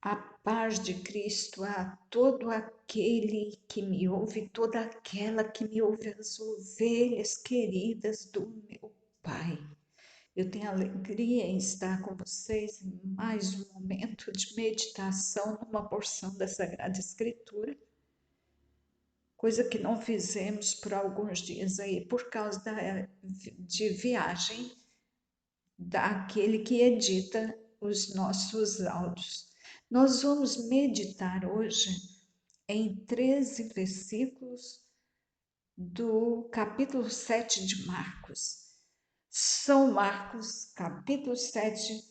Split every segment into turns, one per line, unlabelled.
A paz de Cristo a todo aquele que me ouve, toda aquela que me ouve, as ovelhas queridas do meu Pai. Eu tenho alegria em estar com vocês em mais um momento de meditação numa porção da Sagrada Escritura, coisa que não fizemos por alguns dias aí, por causa de viagem daquele que edita os nossos áudios. Nós vamos meditar hoje em 13 versículos do capítulo 7 de Marcos. São Marcos, capítulo 7,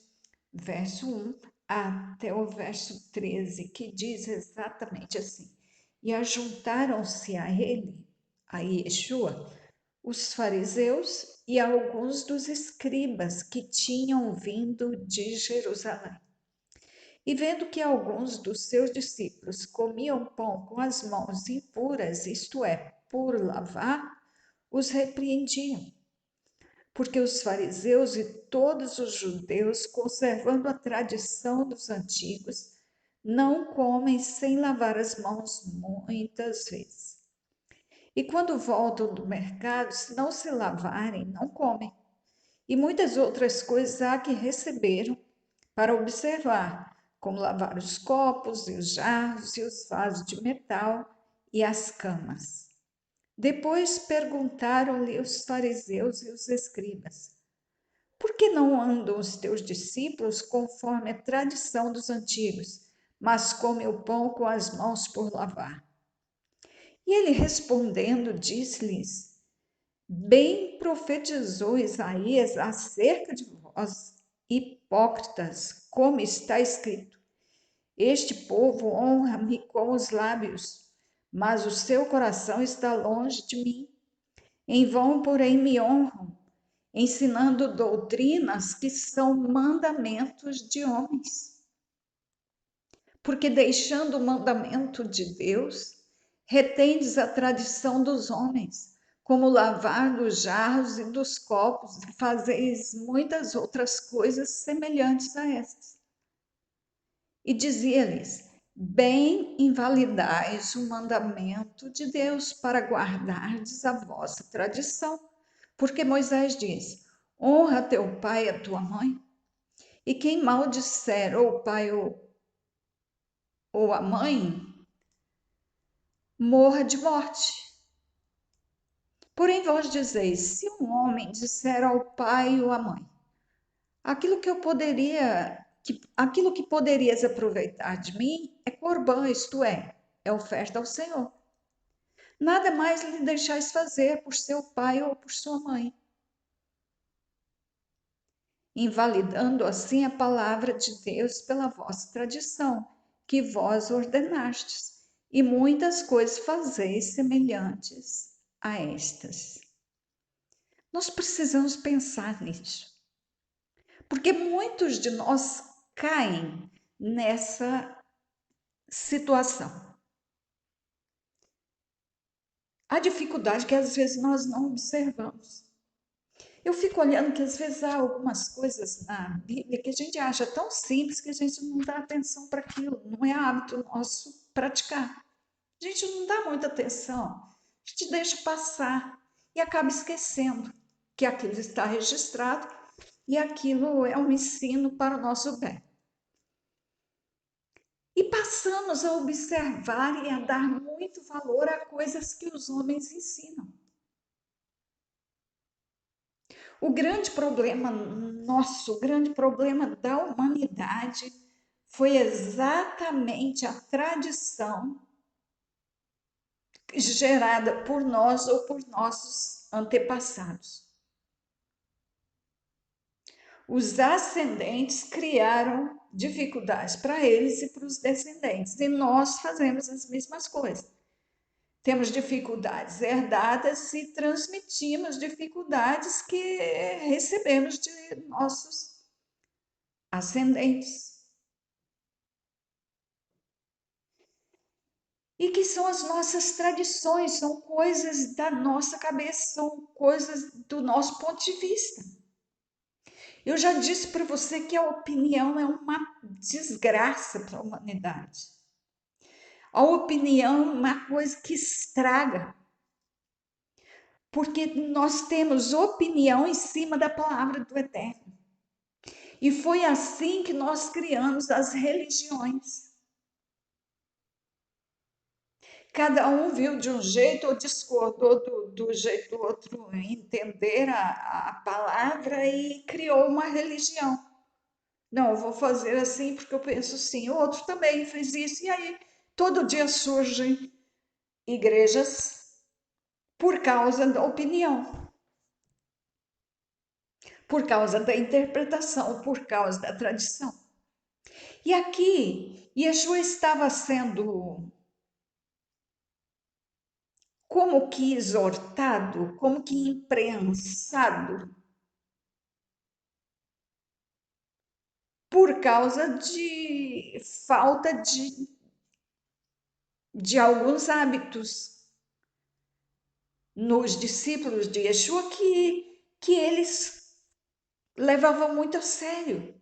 verso 1 até o verso 13, que diz exatamente assim: E ajuntaram-se a ele, a Yeshua, os fariseus e alguns dos escribas que tinham vindo de Jerusalém. E vendo que alguns dos seus discípulos comiam pão com as mãos impuras, isto é, por lavar, os repreendiam. Porque os fariseus e todos os judeus, conservando a tradição dos antigos, não comem sem lavar as mãos muitas vezes. E quando voltam do mercado, se não se lavarem, não comem. E muitas outras coisas há que receberam para observar, como lavar os copos e os jarros e os vasos de metal e as camas. Depois perguntaram-lhe os fariseus e os escribas: Por que não andam os teus discípulos conforme a tradição dos antigos, mas comem o pão com as mãos por lavar? E ele respondendo, disse-lhes: Bem profetizou Isaías acerca de vós, hipócritas, como está escrito: Este povo honra-me com os lábios, mas o seu coração está longe de mim. Em vão, porém, me honram, ensinando doutrinas que são mandamentos de homens. Porque deixando o mandamento de Deus, retendes a tradição dos homens, como lavar dos jarros e dos copos, e fazeis muitas outras coisas semelhantes a estas. E dizia-lhes: Bem invalidais o mandamento de Deus para guardardes a vossa tradição. Porque Moisés diz: Honra teu pai e a tua mãe. E quem maldisser ou o pai ou a mãe, morra de morte. Porém, vós dizeis: se um homem disser ao pai ou à mãe, aquilo que poderias aproveitar de mim é corbã, isto é oferta ao Senhor. Nada mais lhe deixais fazer por seu pai ou por sua mãe, invalidando assim a palavra de Deus pela vossa tradição, que vós ordenastes, e muitas coisas fazeis semelhantes a estas. Nós precisamos pensar nisso, porque muitos de nós caem nessa situação. A dificuldade que às vezes nós não observamos. Eu fico olhando que às vezes há algumas coisas na Bíblia que a gente acha tão simples que a gente não dá atenção para aquilo, não é hábito nosso praticar. A gente não dá muita atenção, a gente deixa passar e acaba esquecendo que aquilo está registrado e aquilo é um ensino para o nosso bem. E passamos a observar e a dar muito valor a coisas que os homens ensinam. O grande problema nosso, o grande problema da humanidade foi exatamente a tradição gerada por nós ou por nossos antepassados. Os ascendentes criaram dificuldades para eles e para os descendentes, e nós fazemos as mesmas coisas. Temos dificuldades herdadas e transmitimos dificuldades que recebemos de nossos ascendentes. E que são as nossas tradições, são coisas da nossa cabeça, são coisas do nosso ponto de vista. Eu já disse para você que a opinião é uma desgraça para a humanidade. A opinião é uma coisa que estraga, porque nós temos opinião em cima da palavra do Eterno. E foi assim que nós criamos as religiões. Cada um viu de um jeito ou discordou do jeito do outro entender a palavra e criou uma religião. Não, eu vou fazer assim porque eu penso assim. O outro também fez isso. E aí, todo dia surgem igrejas por causa da opinião, por causa da interpretação, por causa da tradição. E aqui, Yeshua estava sendo como que exortado, como que imprensado, por causa de falta de alguns hábitos nos discípulos de Yeshua que eles levavam muito a sério.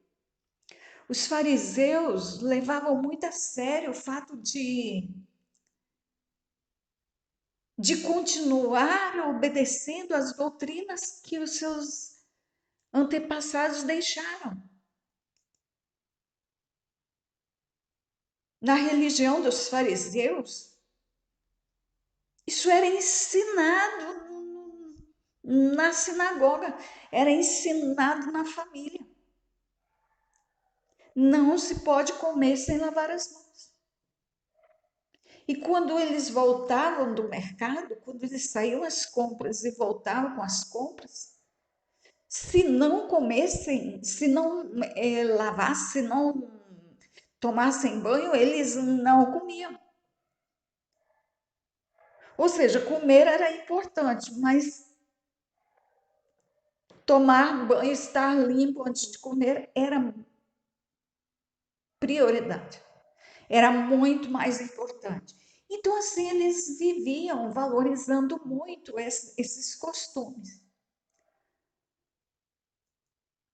Os fariseus levavam muito a sério o fato de continuar obedecendo às doutrinas que os seus antepassados deixaram. Na religião dos fariseus, isso era ensinado na sinagoga, era ensinado na família. Não se pode comer sem lavar as mãos. E quando eles voltavam do mercado, quando eles saíam às compras e voltavam com as compras, se não comessem, se não lavassem, se não tomassem banho, eles não comiam. Ou seja, comer era importante, mas tomar banho, estar limpo antes de comer era prioridade. Era muito mais importante. Então, assim, eles viviam valorizando muito esses costumes.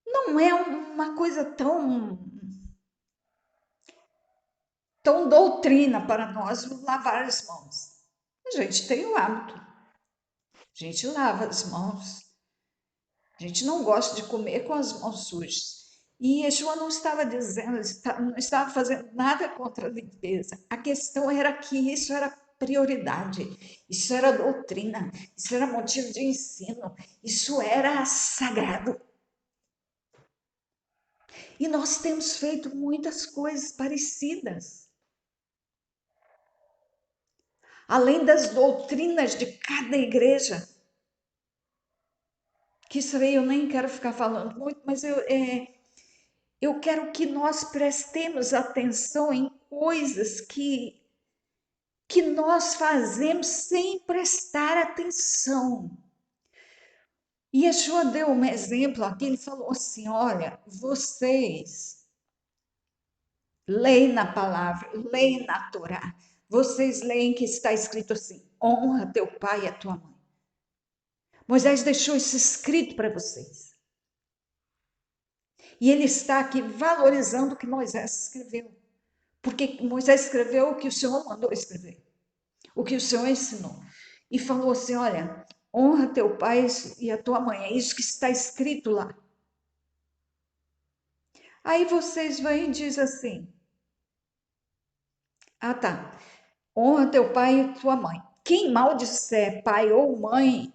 Não é uma coisa tão doutrina para nós lavar as mãos. A gente tem o hábito, a gente lava as mãos, a gente não gosta de comer com as mãos sujas. E Yeshua não estava dizendo, não estava fazendo nada contra a limpeza. A questão era que isso era prioridade, isso era doutrina, isso era motivo de ensino, isso era sagrado. E nós temos feito muitas coisas parecidas. Além das doutrinas de cada igreja, que isso aí eu nem quero ficar falando muito, mas eu quero que nós prestemos atenção em coisas que nós fazemos sem prestar atenção. E Yeshua deu um exemplo aqui, ele falou assim, olha, vocês leem na palavra, leem na Torá, vocês leem que está escrito assim, honra teu pai e a tua mãe. Moisés deixou isso escrito para vocês. E ele está aqui valorizando o que Moisés escreveu. Porque Moisés escreveu o que o Senhor mandou escrever, o que o Senhor ensinou. E falou assim: olha, honra teu pai e a tua mãe, é isso que está escrito lá. Aí vocês vêm e dizem assim: ah, tá, honra teu pai e tua mãe. Quem maldisser pai ou mãe,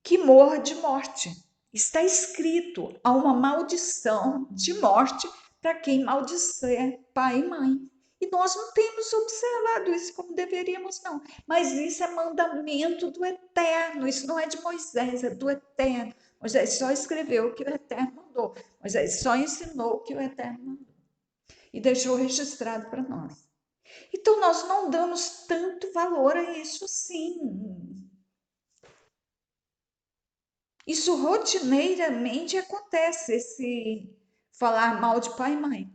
que morra de morte. Está escrito, há uma maldição de morte para quem maldisser pai e mãe. E nós não temos observado isso como deveríamos, não. Mas isso é mandamento do Eterno, isso não é de Moisés, é do Eterno. Moisés só escreveu o que o Eterno mandou. Moisés só ensinou o que o Eterno mandou. E deixou registrado para nós. Então, nós não damos tanto valor a isso, sim. Isso rotineiramente acontece, esse falar mal de pai e mãe.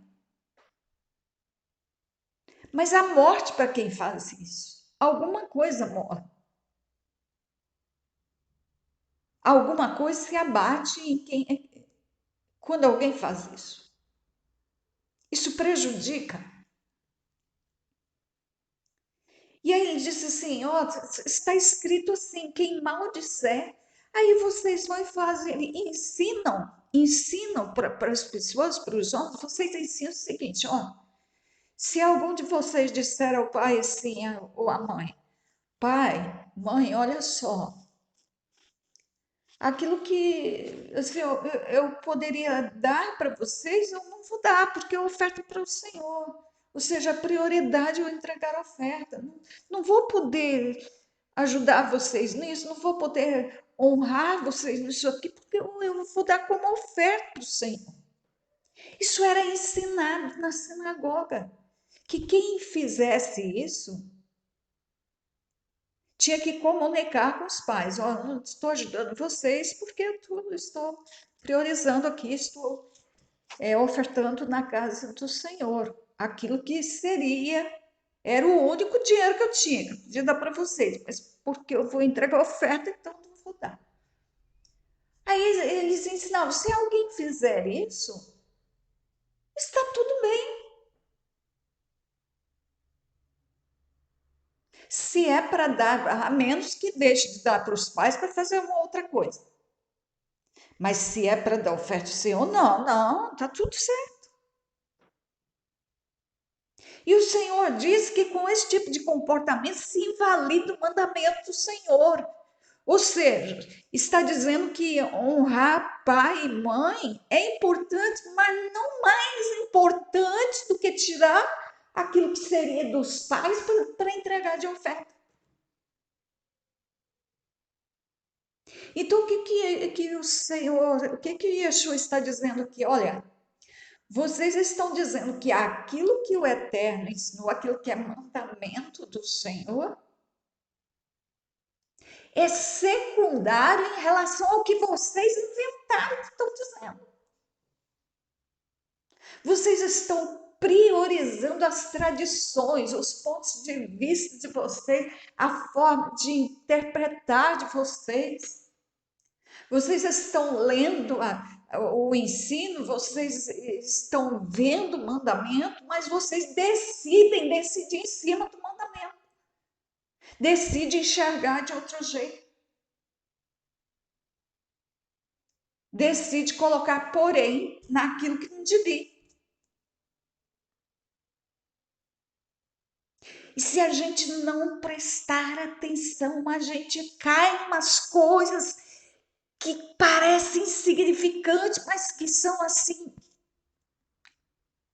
Mas há morte para quem faz isso. Alguma coisa morre. Alguma coisa se abate em quem quando alguém faz isso. Isso prejudica. E aí ele disse assim, ó, está escrito assim, quem maldisser, aí vocês vão e fazem, ensinam para as pessoas, para os homens, vocês ensinam o seguinte, ó, se algum de vocês disser ao pai assim, ou à mãe, pai, mãe, olha só, aquilo que assim, eu poderia dar para vocês, eu não vou dar, porque é oferta para o Senhor. Ou seja, a prioridade é eu entregar a oferta. Não vou poder ajudar vocês nisso, não vou poder honrar vocês nisso aqui, porque eu vou dar como oferta para o Senhor. Isso era ensinado na sinagoga, que quem fizesse isso tinha que comunicar com os pais, ó, oh, não estou ajudando vocês porque eu estou priorizando aqui, estou ofertando na casa do Senhor. Aquilo que era o único dinheiro que eu tinha, que eu podia dar para vocês, mas porque eu vou entregar a oferta, então não vou dar. Aí eles ensinavam, se alguém fizer isso, está tudo bem. Se é para dar, a menos que deixe de dar para os pais para fazer uma outra coisa. Mas se é para dar oferta ao Senhor, não, está tudo certo. E o Senhor diz que com esse tipo de comportamento se invalida o mandamento do Senhor. Ou seja, está dizendo que honrar pai e mãe é importante, mas não mais importante do que tirar aquilo que seria dos pais para entregar de oferta. Então, que o Senhor, o que Yeshua está dizendo aqui? Olha, vocês estão dizendo que aquilo que o Eterno ensinou, aquilo que é mandamento do Senhor, é secundário em relação ao que vocês inventaram que estão dizendo. Vocês estão priorizando as tradições, os pontos de vista de vocês, a forma de interpretar de vocês. Vocês estão lendo o ensino, vocês estão vendo o mandamento, mas vocês decidir em cima do mandamento. Decidem enxergar de outro jeito. Decide colocar porém naquilo que não devia. E se a gente não prestar atenção, a gente cai em umas coisas que parecem insignificantes, mas que são assim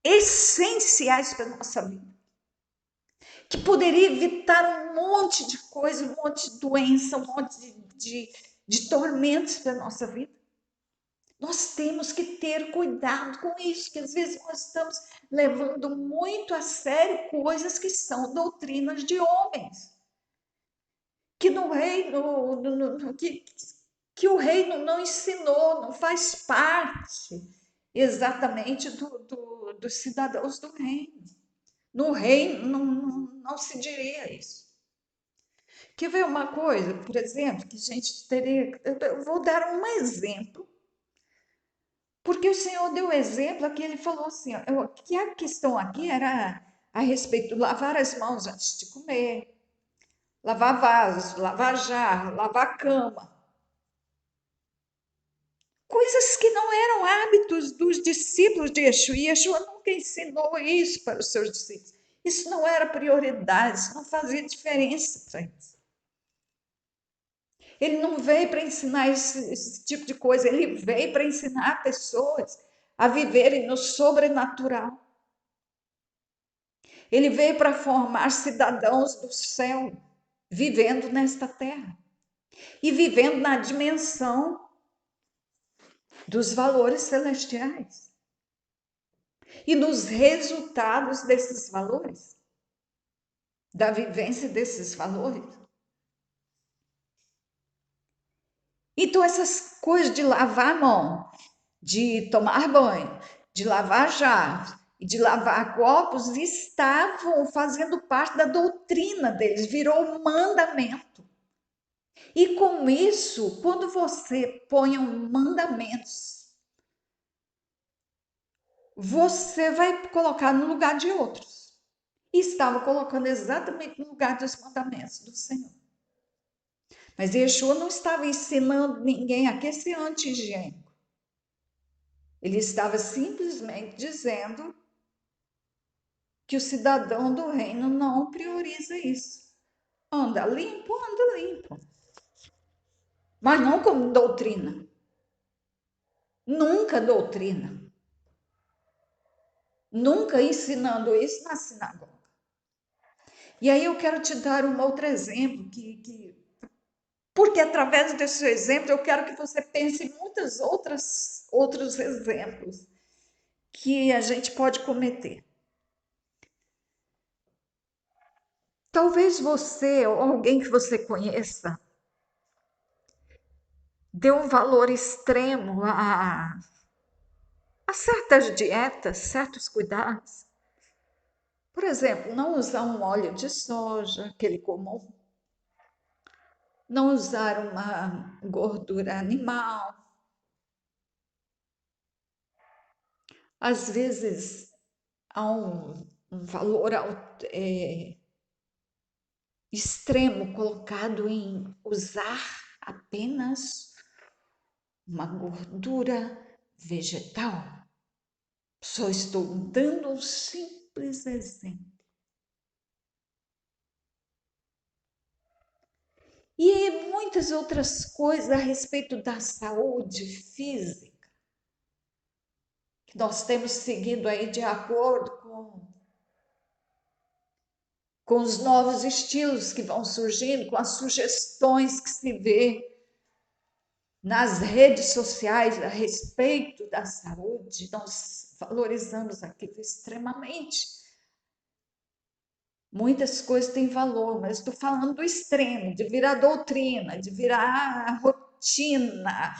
essenciais para a nossa vida. Que poderia evitar um monte de coisa, um monte de doença, um monte de tormentos para a nossa vida. Nós temos que ter cuidado com isso, que às vezes nós estamos levando muito a sério coisas que são doutrinas de homens. Que no reino, que o reino não ensinou, não faz parte exatamente dos cidadãos do reino. No reino não se diria isso. Quer ver uma coisa, por exemplo, que a gente teria. Eu vou dar um exemplo, porque o Senhor deu exemplo aqui, ele falou assim: ó, que a questão aqui era a respeito de lavar as mãos antes de comer, lavar vasos, lavar jarro, lavar cama. Coisas que não eram hábitos dos discípulos de Yeshua. E Yeshua nunca ensinou isso para os seus discípulos. Isso não era prioridade, isso não fazia diferença para eles. Ele não veio para ensinar esse tipo de coisa, ele veio para ensinar pessoas a viverem no sobrenatural. Ele veio para formar cidadãos do céu, vivendo nesta terra e vivendo na dimensão dos valores celestiais e nos resultados desses valores, da vivência desses valores. Então, essas coisas de lavar a mão, de tomar banho, de lavar jarros e de lavar copos estavam fazendo parte da doutrina deles, virou mandamento. E com isso, quando você põe um mandamento você vai colocar no lugar de outros. E estava colocando exatamente no lugar dos mandamentos do Senhor. Mas Yeshua não estava ensinando ninguém a que ser anti-higiênico. Ele estava simplesmente dizendo que o cidadão do reino não prioriza isso. Anda limpo, anda limpo. Mas não como doutrina. Nunca doutrina. Nunca ensinando isso na sinagoga. E aí eu quero te dar um outro exemplo, porque através desse exemplo eu quero que você pense em muitos outros exemplos que a gente pode cometer. Talvez você ou alguém que você conheça dê um valor extremo a certas dietas, certos cuidados. Por exemplo, não usar um óleo de soja, aquele comum. Não usar uma gordura animal. Às vezes, há um valor extremo colocado em usar apenas uma gordura vegetal. Só estou dando um simples exemplo. E muitas outras coisas a respeito da saúde física, que nós temos seguido aí de acordo com os novos estilos que vão surgindo, com as sugestões que se vê nas redes sociais a respeito da saúde, nós valorizamos aquilo extremamente. Muitas coisas têm valor, mas estou falando do extremo, de virar doutrina, de virar rotina,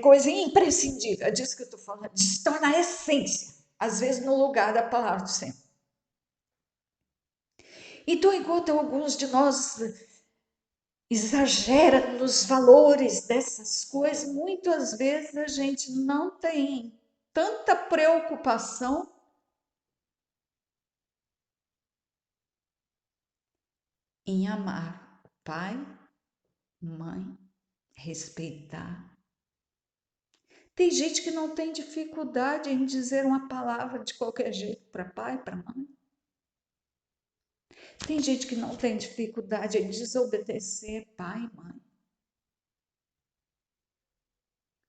coisa imprescindível, é disso que eu estou falando, de se tornar essência, às vezes no lugar da palavra do Senhor. Então, enquanto alguns de nós exagera nos valores dessas coisas, muitas vezes a gente não tem tanta preocupação em amar pai, mãe, respeitar. Tem gente que não tem dificuldade em dizer uma palavra de qualquer jeito para pai, para mãe. Tem gente que não tem dificuldade em desobedecer pai, mãe.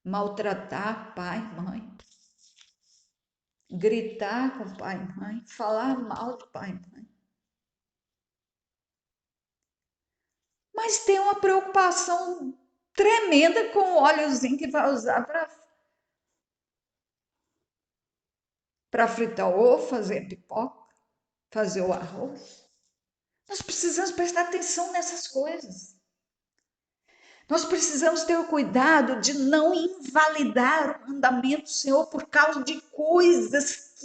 Maltratar pai, mãe. Gritar com pai e mãe. Falar mal de pai e mãe. Mas tem uma preocupação tremenda com o óleozinho que vai usar para fritar ovo, fazer pipoca, fazer o arroz. Nós precisamos prestar atenção nessas coisas. Nós precisamos ter o cuidado de não invalidar o mandamento do Senhor por causa de coisas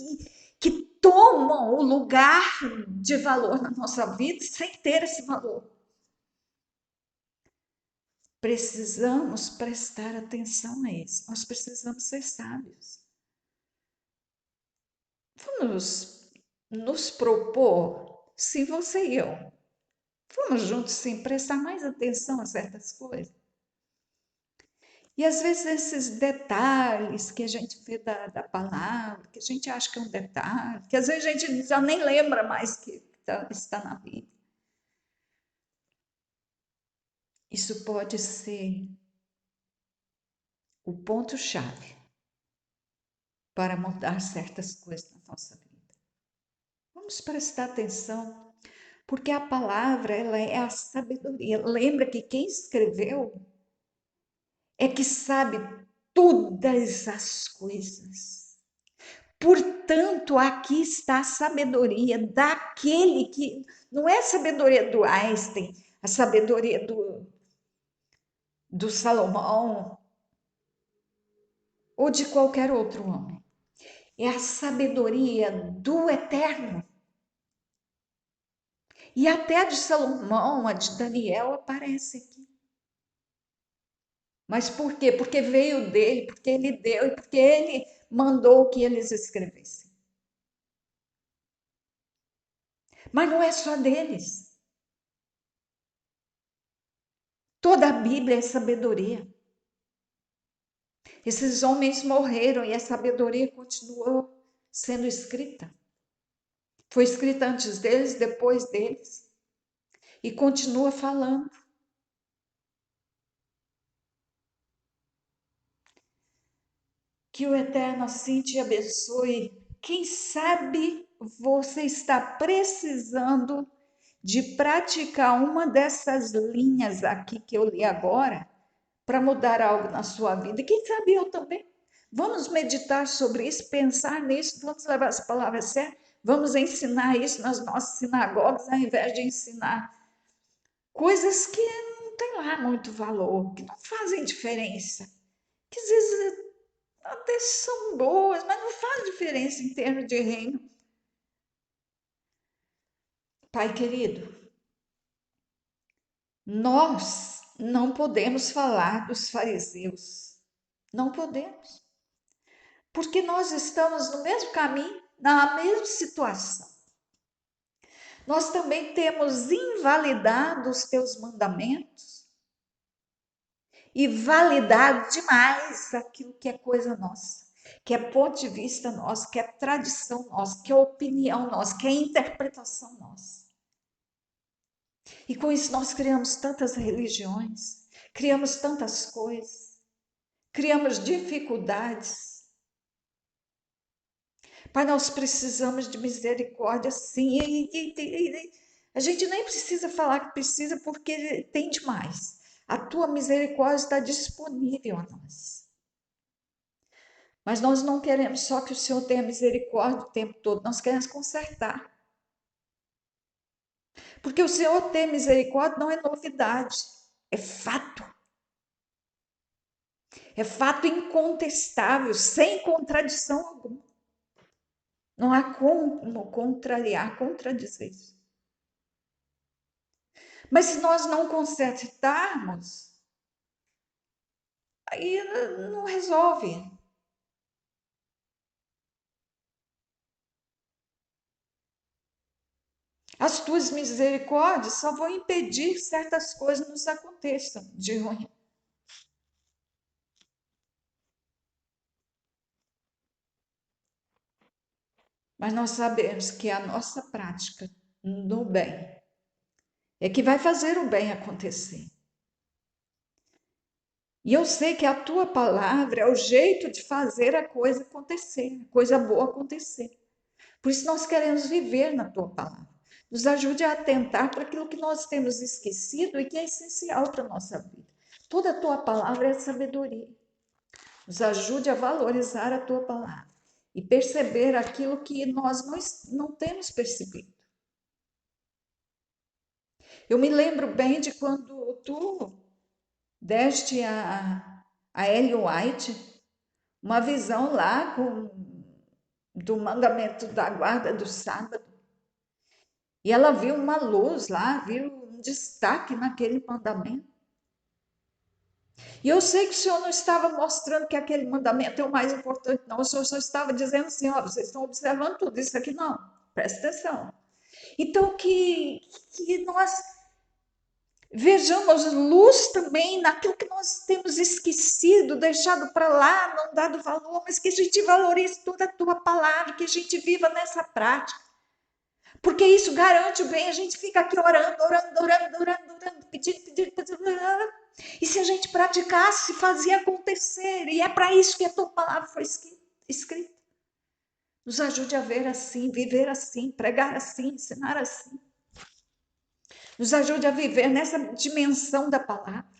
que tomam o lugar de valor na nossa vida sem ter esse valor. Precisamos prestar atenção a isso. Nós precisamos ser sábios. Vamos nos propor, sim, você e eu, vamos juntos, sim, prestar mais atenção a certas coisas. E às vezes esses detalhes que a gente vê da palavra, que a gente acha que é um detalhe, que às vezes a gente já nem lembra mais que está na Bíblia. Isso pode ser o ponto-chave para mudar certas coisas na nossa vida. Vamos prestar atenção, porque a palavra ela é a sabedoria. Lembra que quem escreveu é que sabe todas as coisas. Portanto, aqui está a sabedoria daquele que não é a sabedoria do Einstein, a sabedoria do Salomão ou de qualquer outro homem. É a sabedoria do Eterno. E até a de Salomão, a de Daniel aparece aqui. Mas por quê? Porque veio dele, porque ele deu e porque ele mandou que eles escrevessem. Mas não é só deles. Toda a Bíblia é sabedoria. Esses homens morreram e a sabedoria continuou sendo escrita. Foi escrita antes deles, depois deles, e continua falando. Que o Eterno assim te abençoe. Quem sabe você está precisando de praticar uma dessas linhas aqui que eu li agora para mudar algo na sua vida. E quem sabe eu também. Vamos meditar sobre isso, pensar nisso, vamos levar essa palavra a sério, vamos ensinar isso nas nossas sinagogas, ao invés de ensinar coisas que não têm lá muito valor, que não fazem diferença, que às vezes até são boas, mas não faz diferença em termos de reino. Pai querido, nós não podemos falar dos fariseus. Não podemos. Porque nós estamos no mesmo caminho, na mesma situação. Nós também temos invalidado os teus mandamentos e validado demais aquilo que é coisa nossa, que é ponto de vista nosso, que é tradição nossa, que é opinião nossa, que é interpretação nossa. E com isso nós criamos tantas religiões, criamos tantas coisas, criamos dificuldades. Pai, nós precisamos de misericórdia, sim. A gente nem precisa falar que precisa, porque tem demais. A tua misericórdia está disponível a nós. Mas nós não queremos só que o Senhor tenha misericórdia o tempo todo, nós queremos consertar. Porque o Senhor ter misericórdia não é novidade, é fato. É fato incontestável, sem contradição alguma. Não há como contrariar, contradizer isso. Mas se nós não consertarmos, aí não resolve. As tuas misericórdias só vão impedir que certas coisas nos aconteçam de ruim. Mas nós sabemos que a nossa prática no bem é que vai fazer o bem acontecer. E eu sei que a tua palavra é o jeito de fazer a coisa acontecer, a coisa boa acontecer. Por isso nós queremos viver na tua palavra. Nos ajude a atentar para aquilo que nós temos esquecido e que é essencial para a nossa vida. Toda a tua palavra é sabedoria. Nos ajude a valorizar a tua palavra e perceber aquilo que nós não temos percebido. Eu me lembro bem de quando tu deste a Ellen White uma visão lá do mandamento da guarda do sábado. E ela viu uma luz lá, viu um destaque naquele mandamento. E eu sei que o Senhor não estava mostrando que aquele mandamento é o mais importante, não. O Senhor só estava dizendo assim: ó, vocês estão observando tudo isso aqui, não. Presta atenção. Então, que nós vejamos luz também naquilo que nós temos esquecido, deixado para lá, não dado valor, mas que a gente valorize toda a tua palavra, que a gente viva nessa prática. Porque isso garante o bem, a gente fica aqui orando, pedindo. E se a gente praticasse, fazia acontecer. E é para isso que a tua palavra foi escrita. Nos ajude a ver assim, viver assim, pregar assim, ensinar assim. Nos ajude a viver nessa dimensão da palavra.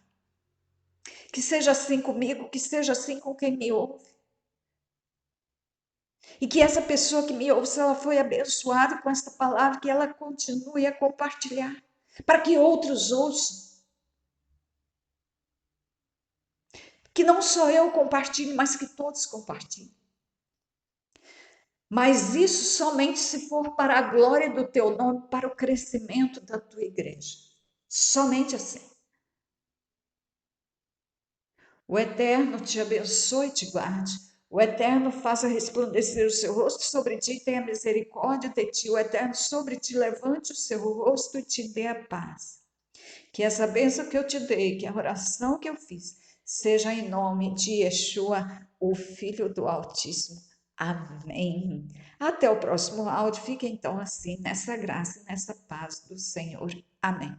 Que seja assim comigo, que seja assim com quem me ouve. E que essa pessoa que me ouve, se ela foi abençoada com esta palavra, que ela continue a compartilhar, para que outros ouçam. Que não só eu compartilhe, mas que todos compartilhem. Mas isso somente se for para a glória do teu nome, para o crescimento da tua igreja. Somente assim. O Eterno te abençoe e te guarde. O Eterno faça resplandecer o seu rosto sobre ti e tenha misericórdia de ti. O Eterno sobre ti levante o seu rosto e te dê a paz. Que essa bênção que eu te dei, que a oração que eu fiz, seja em nome de Yeshua, o Filho do Altíssimo. Amém. Até o próximo áudio. Fique então assim, nessa graça e nessa paz do Senhor. Amém.